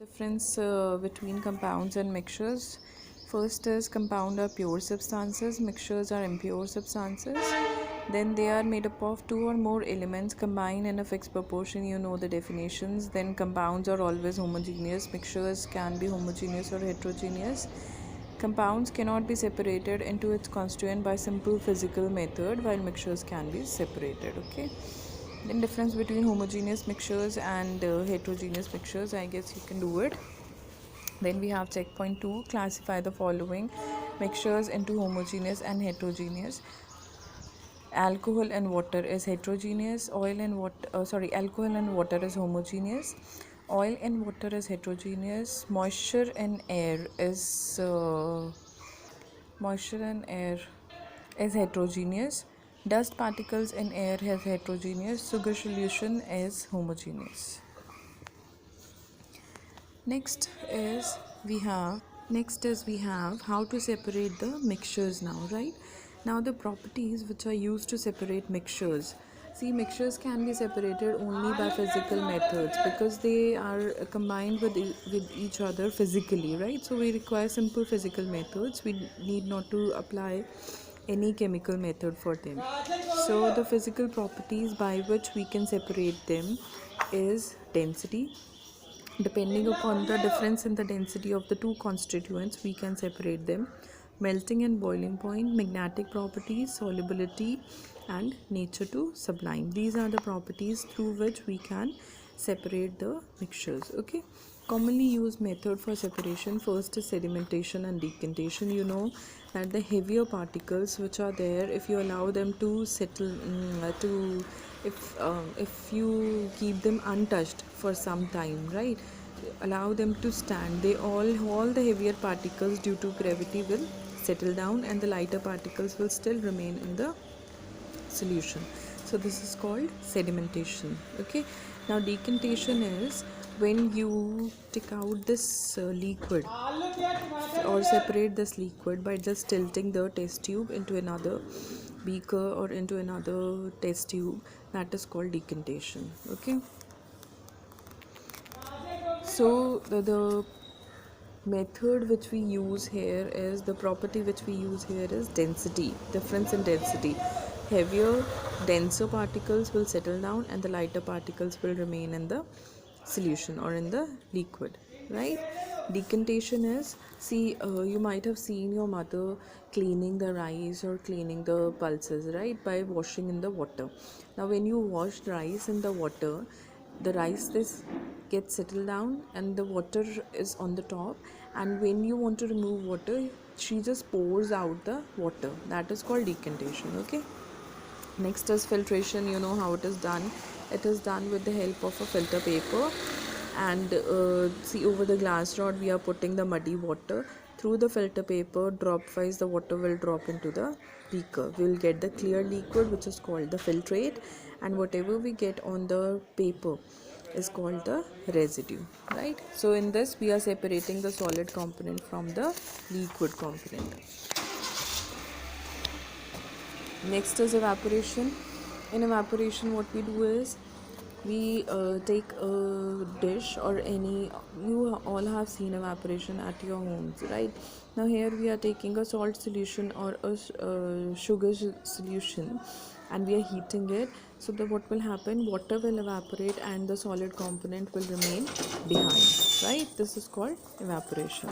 Difference between compounds and mixtures. First is compound are pure substances, mixtures are impure substances. Then they are made up of two or more elements combined in a fixed proportion. You know the definitions. Then compounds are always homogeneous, mixtures can be homogeneous or heterogeneous. Compounds cannot be separated into its constituent by simple physical method, while mixtures can be separated. Okay. Then difference between homogeneous mixtures and heterogeneous mixtures, I guess you can do it. Then we have checkpoint 2, classify the following mixtures into homogeneous and heterogeneous. Alcohol and water is heterogeneous. Alcohol and water is homogeneous. Oil and water is heterogeneous. Moisture and air is heterogeneous. Dust particles in air is heterogeneous. Sugar solution is homogeneous. Next is we have how to separate the mixtures now, right? Now the properties which are used to separate mixtures. See, mixtures can be separated only by physical methods because they are combined with each other physically, right? So we require simple physical methods. We need not to apply any chemical method for them. So the physical properties by which we can separate them is density. Depending upon the difference in the density of the two constituents, we can separate them. Melting and boiling point, magnetic properties, solubility, and nature to sublime. These are the properties through which we can separate the mixtures. Okay. Commonly used method for separation, first is sedimentation and decantation. You know that the heavier particles which are there, if you allow them to settle, if you keep them untouched for some time, right, allow them to stand, they all the heavier particles due to gravity will settle down and the lighter particles will still remain in the solution. So this is called sedimentation. Okay. Now decantation is when you take out this liquid or separate this liquid by just tilting the test tube into another beaker or into another test tube. That is called decantation. Okay. So the method which we use here is, the property which we use here is density, difference in density. Heavier, denser particles will settle down and the lighter particles will remain in the solution or in the liquid, right? Decantation is, see, you might have seen your mother cleaning the rice or cleaning the pulses, right, by washing in the water. Now when you wash rice in the water, the rice gets settled down and the water is on the top, and when you want to remove water, she just pours out the water. That is called decantation. Okay. Next is filtration. You know how it is done. It is done with the help of a filter paper, and see, over the glass rod we are putting the muddy water. Through the filter paper, drop wise the water will drop into the beaker. We will get the clear liquid which is called the filtrate, and whatever we get on the paper is called the residue, right? So in this we are separating the solid component from the liquid component. Next is evaporation. In evaporation, what we do is we take a dish or any, you all have seen evaporation at your homes, right? Now here we are taking a salt solution or a sugar solution and we are heating it, so that what will happen, water will evaporate and the solid component will remain behind, right? This is called evaporation.